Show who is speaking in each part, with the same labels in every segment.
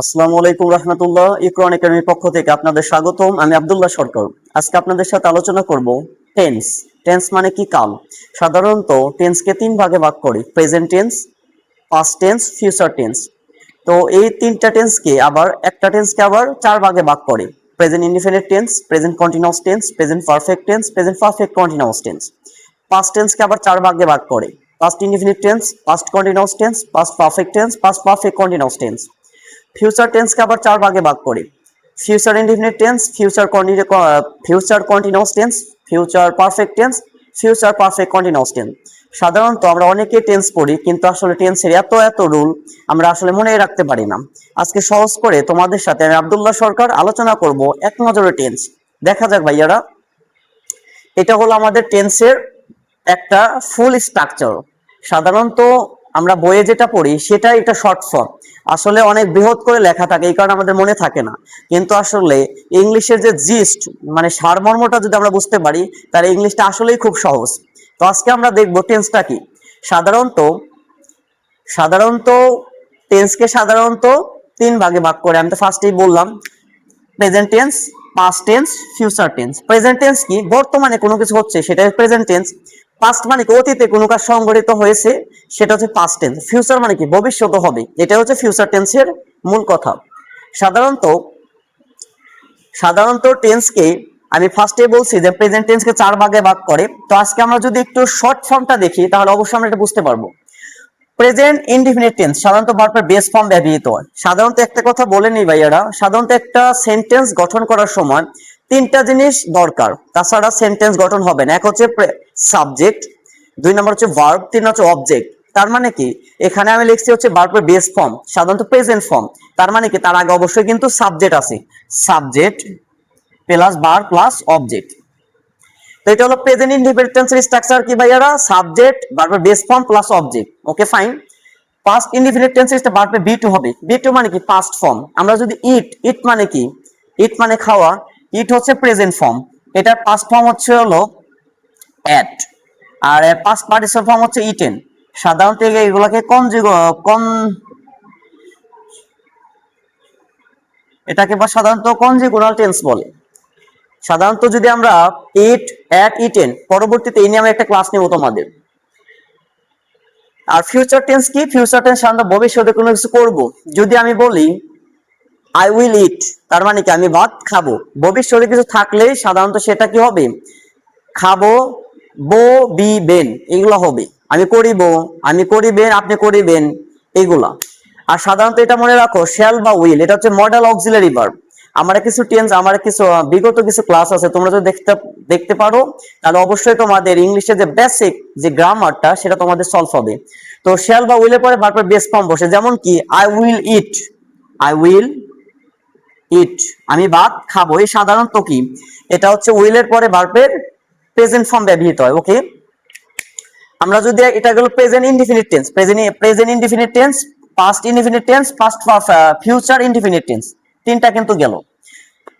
Speaker 1: আসসালামু আলাইকুম রহমতুল্লাহ। ইকরান একাডেমির পক্ষ থেকে আপনাদের স্বাগতম। আমি আব্দুল্লাহ সরকার। আজকে আপনাদের সাথে আলোচনা করব টেন্স। টেন্স মানে কি? কাল। সাধারণত টেন্সকে তিন ভাগে ভাগ করি: present tense, past tense, future tense. তো এই তিনটা টেন্সকে আবার একটা টেন্সকে আবার চার ভাগে ভাগ করে: present indefinite tense, present continuous tense, present perfect tense, present perfect continuous tense. Past টেন্সকে আবার চার ভাগে ভাগ করে: past indefinite tense, past continuous tense, past perfect tense, past perfect continuous tense. Future টেন্সকে আবার চার ভাগে ভাগ করি: future indefinite tense, future continuous tense, future perfect tense, future perfect continuous tense. সাধারণত আমরা অনেকে টেন্স পড়ি, কিন্তু আসলে টেন্সের এত এত রুল আমরা আসলে মনে রাখতে পারি না। আজকে সহজ করে তোমাদের সাথে আমি আব্দুল্লাহ সরকার আলোচনা করব এক নজরে টেন্স। দেখা যাক ভাইয়ারা, এটা হলো আমাদের টেন্সের একটা ফুল স্ট্রাকচার। সাধারণত আমরা বইয়ে যেটা পড়ি সেটা একটা শর্ট ফর্ম, আসলে অনেক বৃহৎ করে লেখা থাকে, এই কারণে আমাদের মনে থাকে না। কিন্তু আসলে ইংলিশের যে জিস্ট মানে সারমর্মটা যদি আমরা বুঝতে পারি, তাহলে ইংলিশটা আসলেই খুব সহজ। তো আজকে আমরা দেখবো টেন্সটা কি। সাধারণত সাধারণত টেন্সকে সাধারণত তিন ভাগে ভাগ করে। আমি তো ফার্স্টেই বললাম present tense, past tense, future tense. Present tense কি? বর্তমানে কোনো কিছু হচ্ছে, সেটা প্রেজেন্ট টেন্স। পাস্ট মানে কি? অতীতে কোনো কাজ সংঘটিত হয়েছে, সেটা হচ্ছে পাস্ট টেন্স। ফিউচার মানে কি? ভবিষ্যতে হবে, এটা হচ্ছে ফিউচার টেন্সের মূল কথা। সাধারণত সাধারণত টেন্সকে আমি ফার্স্টে বলছি যে প্রেজেন্ট টেন্সকে চার ভাগে ভাগ করে। তো আজকে আমরা যদি একটু শর্ট ফর্মটা দেখি, তাহলে অবশ্যই আমরা এটা বুঝতে পারবো। প্রেজেন্ট ইনডিফিনিট টেন্স সাধারণত ভার্বের বেস ফর্ম ব্যবহৃত হয়। সাধারণত একটা কথা বলে নিই ভাইয়ারা, সাধারণত একটা সেন্টেন্স গঠন করার সময় তিনটা জিনিস দরকার, তাছাড়া সেন্টেন্স গঠন হবে না। এক হচ্ছে সাবজেক্ট, দুই নম্বর হচ্ছে ভার্ব, তিন হচ্ছে অবজেক্ট। তার মানে কি, এখানে আমি লিখছি হচ্ছে ভার্বের বেস ফর্ম, সাধারণত প্রেজেন্ট ফর্ম। তার মানে কি, তার আগে অবশ্যই কিন্তু সাবজেক্ট আছে। Subject plus verb plus object. তো এটা হলো প্রেজেন্ট ইনডিফিনিট টেন্সের স্ট্রাকচার কি ভাইয়ারা? সাবজেক্ট, ভার্বের base form plus object. Okay fine. Past indefinite টেন্সের ভার্বের বি টু হবে। বি টু মানে কি? Past form. আমরা যদি ইট, ইট মানে কি? ইট মানে খাওয়া। ইট হচ্ছে প্রেজেন্ট ফর্ম, এটার পাস্ট ফর্ম হচ্ছে হলো এট, আর পাস্ট পার্টিসিপল ফর্ম হচ্ছে ইটেন। সাধারণত এগুলোকে এটাকে বা সাধারণত কনজুগাল টেন্স বলে। সাধারণত যদি আমরা ইট, এট, ইটেন, পরবর্তীতে এই নিয়ে আমরা একটা ক্লাস নেব তোমাদের। আর ফিউচার টেন্স কি? ফিউচার টেন্স সাধারণত ভবিষ্যতে কোনো কিছু করব। যদি আমি বলি আই উইল ইট, তার মানে কি? আমি ভাত খাবো। ভবিষ্যতে কিছু থাকলেই সাধারণত সেটা কি হবে? খাবো, বো, বি, বেন, এগুলো হবে। আমি করিব, আমি করিবেন, আপনি করিবেন, এগুলা। আর সাধারণত এটা মনে রাখো, শ্যাল বা উইল এটা হচ্ছে মডেল অক্সিলারি ভার্ব। আমার কিছু টেন্স, আমার কিছু বিগত কিছু ক্লাস আছে, তোমরা যদি দেখতে পারো, তাহলে অবশ্যই তোমাদের ইংলিশের যে বেসিক যে গ্রামারটা সেটা তোমাদের সলভ হবে। তো শ্যাল বা উইলের পরে ভার্বের বেস ফর্ম বসে, যেমন কি I will eat, I will eat, আমি ভাত খাবো। এই সাধারণত কি, এটা হচ্ছে উইলের পরে ভার্বের প্রেজেন্ট ফর্ম ব্যবহৃত হয়। ওকে, আমরা যদি এটা গেল present indefinite tense, present indefinite tense, past indefinite tense, past future indefinite tense, তিনটা কিন্তু গেল।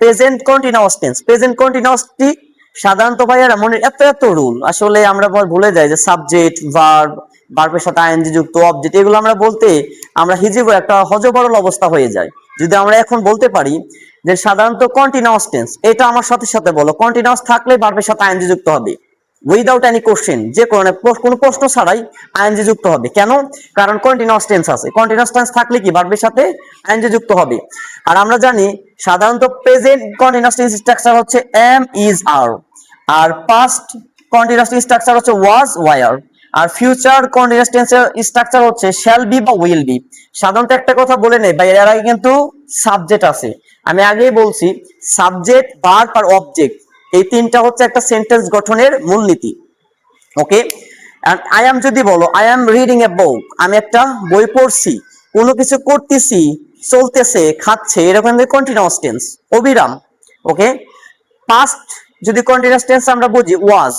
Speaker 1: প্রেজেন্ট কন্টিনিউয়াস টেন্স, প্রেজেন্ট কন্টিনিউয়াসটি সাধারণত ভাইয়ারা মনে এত এত রুল, আসলে আমরা ভুলে যাই যে সাবজেক্ট, ভার্ব, ভার্বের সাথে আইএনজি যুক্ত অবজেক্ট, এগুলো আমরা বলতে আমরা হিজিব একটা হযবরল অবস্থা হয়ে যায়। যদি আমরা এখন বলতে পারি যে সাধারণত কন্টিনিউয়াস টেন্স, এটা আমার সাথে সাথে বলো, কন্টিনিউয়াস থাকলে ভার্বের সাথে আইএনজি যুক্ত হবে উইদাউট এনি কোশ্চেন, যে কোনো প্রশ্ন ছাড়াই আইএনজি যুক্ত হবে। কেন? কারণ কন্টিনিউয়াস টেন্স আছে। কন্টিনিউয়াস টেন্স থাকলে কি ভার্বের সাথে আইএনজি যুক্ত হবে। আর আমরা জানি সাধারণত প্রেজেন্ট কন্টিনিউয়াস টেন্স স্ট্রাকচার হচ্ছে এম, ইজ, আর। আর পাস্ট কন্টিনিউয়াস টেন্স স্ট্রাকচার হচ্ছে ওয়াজ, ওয়ার। আর ফিউচার কন্টিনিউয়াস টেন্সের স্ট্রাকচার হচ্ছে শ্যাল বি বা উইল বি। সাধারণত একটা কথা বলে নেই ভাই, এর আগে কিন্তু সাবজেক্ট আছে। আমি আগেই বলছি সাবজেক্ট, ভার্ব আর অবজেক্ট, এই তিনটা হচ্ছে একটা সেন্টেন্স গঠনের মূলনীতি। ওকে, আই এম যদি বলো I am reading a book, আমি একটা বই পড়ছি। কোনো কিছু করতেছি, চলতেছে, খাচ্ছে, এরকম কন্টিনিউয়াস টেন্স, অবিরাম। ওকে, পাস্ট যদি কন্টিনিউয়াস টেন্স আমরা বুঝি ওয়াজ,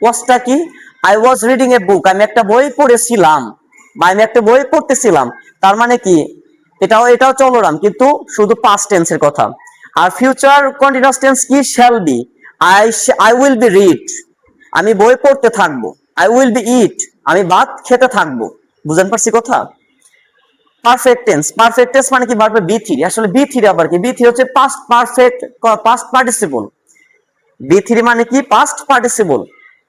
Speaker 1: ওয়াজটা কি? I was reading a book, আমি একটা বই পড়েছিলাম বা আমি একটা বই পড়তেছিলাম। তার মানে কি, এটাও চলরাম, কিন্তু শুধু পাস্ট টেন্সের কথা। আর ফিউচার কন্টিনিউয়াস টেন্স কি? Shall be, I will B read, আমি বই পড়তে থাকবো। আই উইল বি ইট, আমি ভাত খেতে থাকবো। বুঝেন পারছি কথা? পারফেক্ট টেন্স মানে কি ভার্বের বি থ্রি, আসলে বি থ্রি আবার কি, বি থ্রি হচ্ছে পাস্ট পার্টিসিপল, বি থ্রি মানে কি past participle.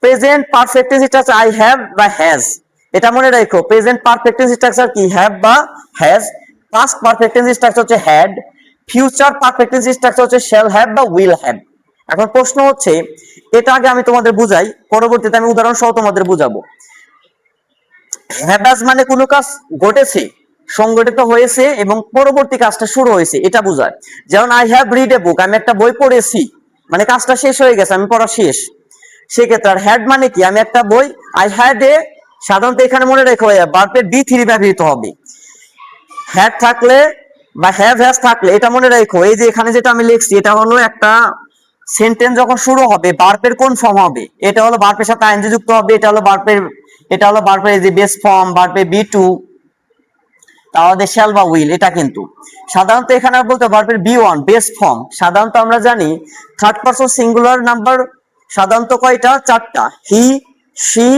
Speaker 1: Present perfect tense structure I have বা হ্যাজ, এটা মনে রাখো, প্রেজেন্ট পারফেক্ট টেন্স স্ট্রাকচার কি হ্যাভ বা has, past perfect tense structure হচ্ছে had, future perfect tense structure হচ্ছে শ্যাল হ্যাভ বা উইল হ্যাভ। এখন প্রশ্ন হচ্ছে, এটা আগে আমি তোমাদের বুঝাই, পরবর্তীতে আমি উদাহরণ সহ তোমাদের বুঝাবো। হ্যাভ হ্যাজ মানে কোনো কাজ ঘটেছে, সংগঠিত হয়েছে এবং পরবর্তী কাজটা শুরু হয়েছে, এটা বোঝায়। যেমন I have read a book, আমি একটা বই পড়েছি, মানে কাজটা শেষ হয়ে গেছে, আমি পড়া শেষ। সেক্ষেত্রে আর হ্যাড মানে কি, আমি একটা বই, আই হ্যাড এ, সাধারণত এখানে মনে রেখো ভার্বের বি থ্রি ব্যবহৃত হবে। হ্যাড থাকলে বা হ্যাভ হ্যাজ থাকলে এটা মনে রেখো, এই যে এখানে যেটা আমি লিখছি এটা হলো একটা সেন্টেন্স যখন শুরু হবে ভার্বের কোন ফর্ম হবে, এটা হলো ভার্বের সাথে আইএনজি যুক্ত হবে, এটা হলো ভার্বের এই যে বেস ফর্ম, ভার্বের বি টু, তাহলে শ্যাল বা উইল, এটা কিন্তু সাধারণত এখানে বলতে ভার্বের বি ওয়ান বেস ফর্ম। সাধারণত আমরা জানি থার্ড পারসন সিঙ্গুলার নাম্বার সাধারণত কয়টা, চারটা, হি, শি,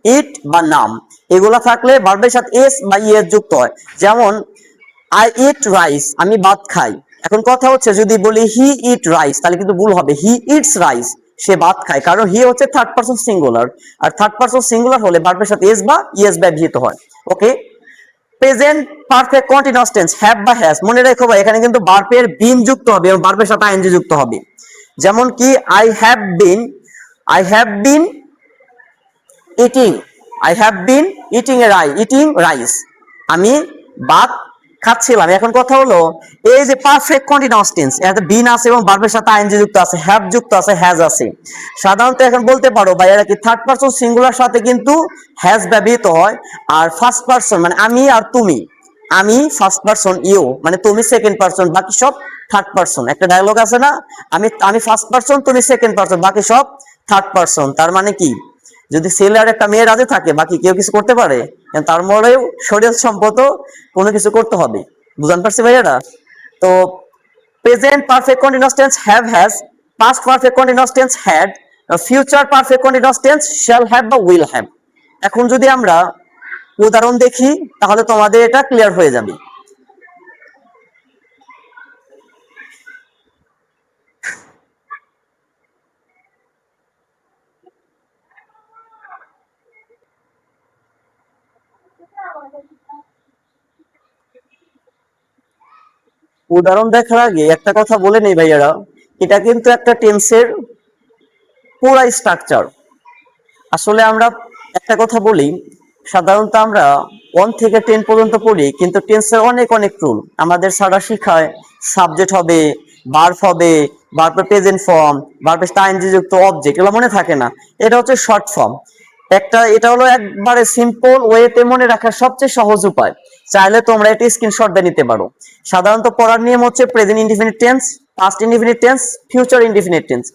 Speaker 1: ইট বা নাম, এগুলা থাকলে ভার্বের সাথে এস বা ইএস যুক্ত হয়। যেমন আই ইট রাইস, আমি ভাত খাই। এখন কথা হচ্ছে যদি বলি হি ইট রাইস, তাহলে কিন্তু ভুল হবে, হি ইটস রাইস, সে ভাত খায়, কারণ হি হচ্ছে থার্ড পারসন সিঙ্গুলার, আর থার্ড পারসন সিঙ্গুলার হলে ভার্বের সাথে এস বা ইএস ব্যবহৃত হয়। Okay, present perfect continuous tense have বা হ্যাজ, মনে রেখো ভাই এখানে কিন্তু ভার্বের বিন যুক্ত হবে এবং ভার্বের সাথে আইএনজি যুক্ত হবে। যেমন কি I have been eating, eating rice, আমি ভাত খাচ্ছিলাম। এখন কথা হলো এই যে পারফেক্ট কন্টিনিউয়াস টেন্স, এতে বিন আছে এবং ভার্বের সাথে আইএনজি যুক্ত আছে, হ্যাভ যুক্ত আছে, হ্যাজ আছে। সাধারণত এখন বলতে পারো ভাই এরা কি থার্ড পারসন সিঙ্গুলার সাথে কিন্তু হ্যাজ ব্যবহৃত হয়, আর ফার্স্ট পারসন মানে আমি আর তুমি, আমি ফার্স্ট পারসন, ইউ মানে তুমি সেকেন্ড পারসন, বাকি সব থার্ড পারসন। একটা ডায়লগ আছে না, আমি ফার্স্ট পারসন, তুমি সেকেন্ড পারসন, বাকি সব থার্ড পারসন। তার মানে কি, যদি ছেলে আর একটা মেয়ে রাজি থাকে বাকি কেউ কিছু করতে পারে, তার মনেও শরীর সম্পদ কোনো কিছু করতে হবে। বুঝান পারছি ভাইয়ারা? তো present perfect continuous tense have has, past perfect continuous tense had, future perfect continuous tense shall have বা উইল হ্যাভ। এখন যদি আমরা উদাহরণ দেখি তাহলে তোমাদের এটা ক্লিয়ার হয়ে যাবে। উদাহরণ দেখার আগে একটা কথা বলে নেই ভাইয়ারা, এটা কিন্তু একটা টেন্সের পুরা স্ট্রাকচার। আসলে আমরা একটা কথা বলি, সাধারণত আমরা 1 থেকে 10 পর্যন্ত পড়ি, কিন্তু টেন্সের অনেক অনেক রুল আমাদের স্যাররা শিখায়। সাবজেক্ট হবে, ভার্ব হবে, ভার্বের প্রেজেন্ট ফর্ম, ভার্বের আইএনজি যুক্ত অবজেক্ট, এগুলো মনে থাকে না। এটা হচ্ছে শর্ট ফর্ম। এটা হলো একবারে সিম্পল ওয়েতে মনে রাখার সবচেয়ে সহজ উপায়। চাইলে তোমরা এটা স্ক্রিনশট দিয়ে নিতে পারো। সাধারণত পড়ার নিয়ম হচ্ছে present indefinite tense, past indefinite tense, future indefinite tense,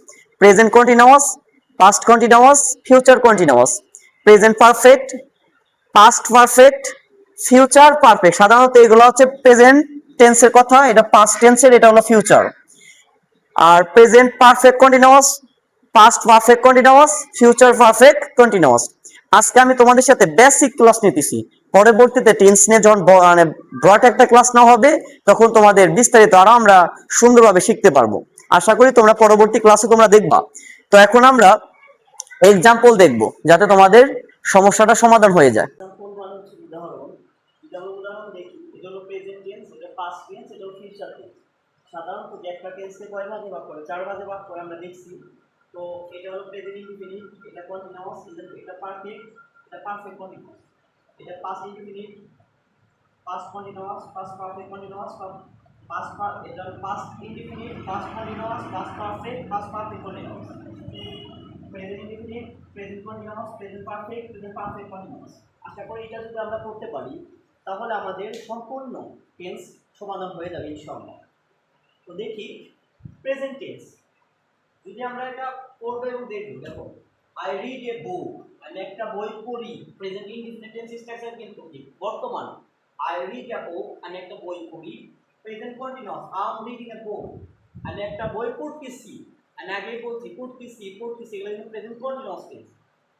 Speaker 1: present continuous, past continuous, future continuous, present perfect, past perfect, future perfect. সাধারণত এগুলো হচ্ছে প্রেজেন্ট টেন্সের কথা, এটা পাস্ট টেন্সের, এটা হলো ফিউচার। আর present perfect continuous, past perfect continuous, future perfect continuous. আজকে আমি তোমাদের সাথে বেসিক ক্লাস নিতেছি, পরবর্তীতে টেন্স নিয়ে যখন মানে ব্রড একটা ক্লাস না হবে তখন তোমাদের বিস্তারিত আরো আমরা সুন্দরভাবে শিখতে পারবো। আশা করি তোমরা পরবর্তী ক্লাসে তোমরা দেখবা। তো এখন আমরা এক্সাম্পল দেখবো যাতে তোমাদের সমস্যাটা সমাধান হয়ে যায়।
Speaker 2: এক্সাম্পল মানে হচ্ছে উদাহরণ। উদাহরণ দেখি, এটা হলো প্রেজেন্ট টেন্স, এটা পাস্ট টেন্স, এটা হলো ফিউচার টেন্স। সাধারণত একটা টেন্সকে কয় ভাগে ভাগ করে, 4 ভাগে ভাগ করে আমরা দেখছি। তো এটা হলো প্রেজেন্ট ইনডিফিনিট, এটা কন্টিনিউয়াস, এটা পারফেক্ট, এটা পারফেক্ট কন্টিনিউয়াস, এটা past indefinite, past continuous, past perfect continuous, এটা হলো past indefinite, past continuous, past perfect, past perfect continuous, present indefinite, present continuous, present perfect, present perfect continuous. আশা করি এটা যদি আমরা করতে পারি তাহলে আমাদের সম্পূর্ণ টেন্স সমাধান হয়ে যাবে ইনশাআল্লাহ। তো দেখি প্রেজেন্ট টেন্স, যদি আমরা এটা পড়বো এবং দেখব, দেখো আই রিড এ বুক, আমি একটা বই পড়ি, প্রেজেন্ট ইনডিফিনিট টেন্স স্ট্রাকচার কিন্তু কি বর্তমান। আই রিড এ বুক, আমি একটা বই পড়ি, present continuous, I am reading a book, আমি একটা বই পড়তেছি, আমি আগে বলছি পড়তেছি, এগুলো কিন্তু present continuous tense.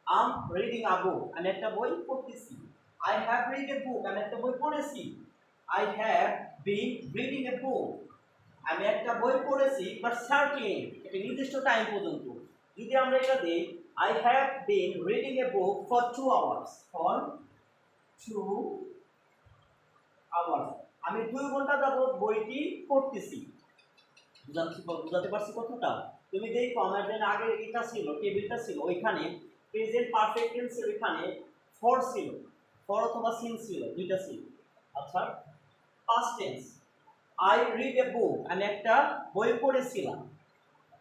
Speaker 2: I am reading a book, আমি একটা বই পড়তেছি। I have read a book, আমি একটা বই পড়েছি। I have been reading a book. আমি একটা বই পড়েছি বাট সার্টেন একটা নির্দিষ্ট টাইম পর্যন্ত। যদি আমরা এটা দিই I have been reading a book for 2 hours. For 2 hours. আমি 2 ঘন্টা যাবত বইটি পড়তেছি। বুঝাতে পারছি কথাটা? তুমি দেখো আমার যেন আগে এটা ছিল টেবিলটা ছিল ওইখানে প্রেজেন্ট পারফেক্ট টেন্সের ওইখানে ফর ছিল, ফর অথবা সিন ছিল, দুইটা ছিল। আচ্ছা, past tense I read a book, আমি একটা বই পড়েছিলাম,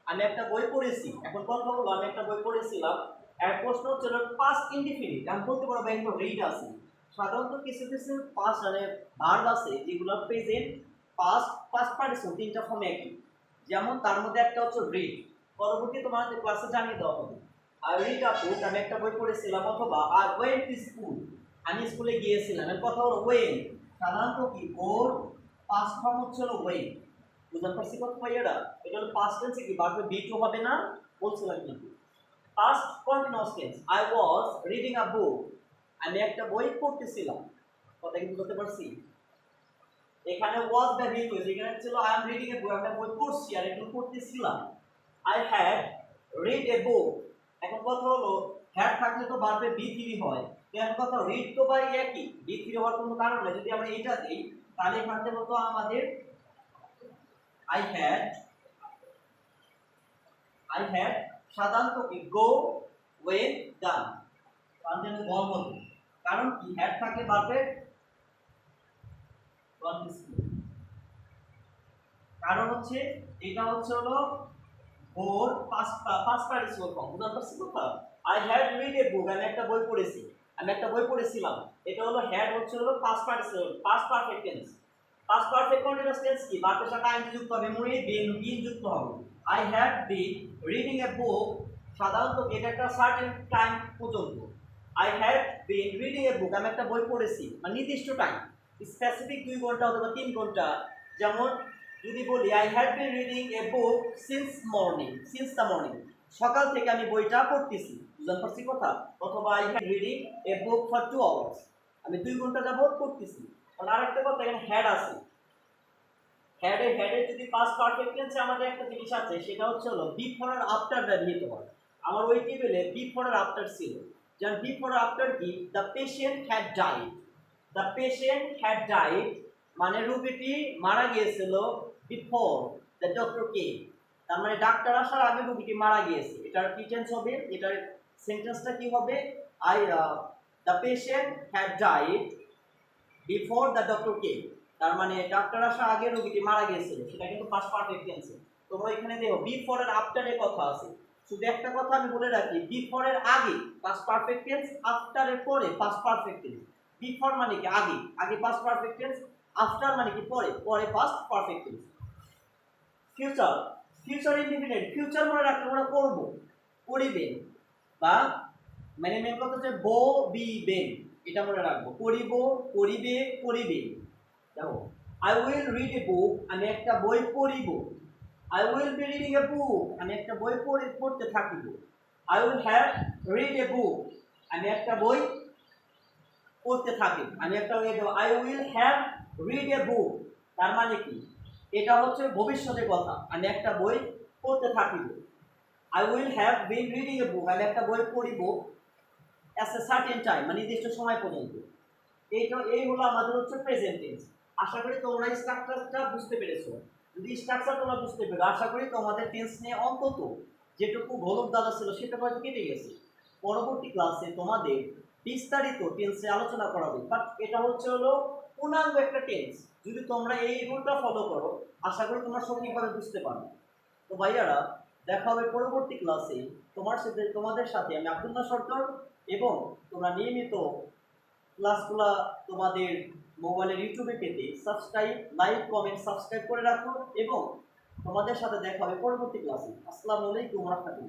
Speaker 2: আমি একটা বই পড়েছি। এখন কথা হলো আমি একটা বই পড়েছিলাম, এর প্রশ্ন হচ্ছিল পাস্ট ইনডিফিনিট। আমি বলতে পারবো একদম রিড আছে। সাধারণত কিছু কিছু পাস্ট মানে ভার্ব আছে যেগুলো প্রেজেন্ট পাস্ট পাস্ট পার্টিসিপল তিনটা ফর্মে একই। যেমন তার মধ্যে একটা হচ্ছে রিড, পরবর্তী তোমাদের ক্লাসে জানিয়ে দেওয়া হবে। আই রিড আ বুক, আমি একটা বই পড়েছিলাম, অথবা আই ওয়েন্ট টু স্কুল, আমি স্কুলে গিয়েছিলাম। এর কথা হলো ওয়েন, সাধারণত কি ওর পাস্ট ফর্ম হচ্ছে হলো ওয়েন। বুঝতে পারছি কথা ভাইয়েরা? এটা হলো পাস্ট টেন্সে কি ভার্বে বি টু হবে না, বলছিলাম কিন্তু। Past continuous tense I was reading a book, আমি একটা বই পড়তেছিলাম। কথা কি বুঝতে পারছি? এখানে ওয়াজ ব্যবহৃত হয়েছে, এখানে ছিল আই এম রিডিং এ বুক, একটা বই পড়ছি আর একটু পড়তেছিলাম। আই হ্যাড রিড এ বুক, এখন কথা হলো হ্যাড থাকলে তো ভার্বে বি থ্রি হয়, এখন কথা রিড তো ভাই একই, বি থ্রি হওয়ার কোনো কারণ নেই। যদি আমরা এটা দিই তাহলে এখান থেকে তো আমাদের I had সাধারণত কি go when done, কারণ যেন গম হতো, কারণ কি হ্যাড থাকে ভার্বে কারণ হচ্ছে এটা হচ্ছে হলো ওর পাস্ট পার্টিসিপল ফর্ম। বুঝতে পারছি কথা? I had read a book, আমি একটা বই পড়েছি, আমি একটা বই পড়েছিলাম। এটা হলো হ্যাড হচ্ছে হলো past participle, past perfect tense. Past perfect continuous tense কি ভার্বের সাথে আইএনজি যুক্ত হবে, মুই বিন যুক্ত হবে। I have been reading a বুক, সাধারণত এটা একটা সার্টেন টাইম পর্যন্ত। I have been reading a book, আমি একটা বই পড়েছি, মানে নির্দিষ্ট টাইম, স্পেসিফিক 2 ঘন্টা অথবা 3 ঘন্টা। যেমন যদি বলি I have been reading a book since morning, since the morning, সকাল থেকে আমি বইটা পড়তেছি। বুঝতে পারছি কথা? অথবা I have reading a book for 2 hours, আমি 2 ঘন্টা যাবত পড়তেছি। আর আরেকটা কথা এখানে হ্যাড আছে, হেডে যদি পাস্ট পারফেক্ট টেন্সে আমাদের একটা জিনিস আছে, সেটা হচ্ছে হলো বিফোর আর আফটার ব্যবহৃত হয়। আমার ওই টেবিলে বিফোর আর আফটার ছিল। যেমন বিফোর আর আফটার কি, the patient had died, the patient had died মানে রোগীটি মারা গিয়েছিল বিফোর দ্য ডক্টর কেম, তার মানে ডাক্তার আসার আগে রোগীটি মারা গিয়েছে। এটার কি টেন্স হবে, এটার সেন্টেন্সটা কি হবে, the patient had died before the doctor came, তার মানে ডাক্তার আসার আগে রোগীটি মারা গিয়েছিল, সেটা কিন্তু পাস্ট পারফেক্ট টেন্সে। তোমরা এখানে দেখো বিফোর এর আফটারের কথা আছে। শুধু একটা কথা আমি বলে রাখি, বিফোর এর আগে পাস্ট পারফেক্ট টেন্স, আফটার এর পরে পাস্ট পারফেক্ট টেন্স। বিফোর মানে কি আগে, আগে পাস্ট পারফেক্ট টেন্স, আফটার মানে কি পরে, পরে past perfect tense. Future, future indefinite, future মনে রাখতে আমরা করব, করিবেন, বা মানে মেন কথা হচ্ছে বো বি বেন, এটা মনে রাখবো, করিব, করিবে, করিবে। দেখো I will read a book, আমি একটা বই পড়িব। I will be reading a book, আমি একটা বই পড়তে থাকিব। I will have read a book, আমি একটা বই পড়তে থাকি, আমি একটা I will have read a book, তার মানে কি এটা হচ্ছে ভবিষ্যতের কথা, আমি একটা বই পড়তে থাকিব। I will have been reading a book, আমি একটা বই পড়িব অ্যাট এ সার্টেন টাইম, মানে নির্দিষ্ট সময় পর্যন্ত। এই হলো আমাদের হচ্ছে প্রেজেন্ট টেন্স। আশা করি তোমরা স্ট্রাকচারটা বুঝতে পেরেছো। যদি স্ট্রাকচার তোমরা বুঝতে পেরো, আশা করি তোমাদের টেন্স নিয়ে অন্তত যেটুকু গোলক দাদা ছিল সেটা হয়তো কেটে গেছে। পরবর্তী ক্লাসে তোমাদের বিস্তারিত টেন্সে আলোচনা করা হবে, বাট এটা হচ্ছে হলো পূর্ণাঙ্গ একটা টেন্স। যদি তোমরা এই রুলটা ফলো করো, আশা করি তোমরা সঠিকভাবে বুঝতে পারবে। তো ভাইয়ারা, দেখা হবে পরবর্তী ক্লাসে তোমাদের সাথে আমি আব্দুল্লাহ সরকার, এবং তোমরা নিয়মিত ক্লাসগুলা তোমাদের মোবাইলের ইউটিউবে পেতে সাবস্ক্রাইব, লাইক, কমেন্ট, সাবস্ক্রাইব করে রাখো, এবং তোমাদের সাথে দেখা হবে পরবর্তী ক্লাসে। আসসালামু আলাইকুম ওয়া রাহমাতুল্লাহ।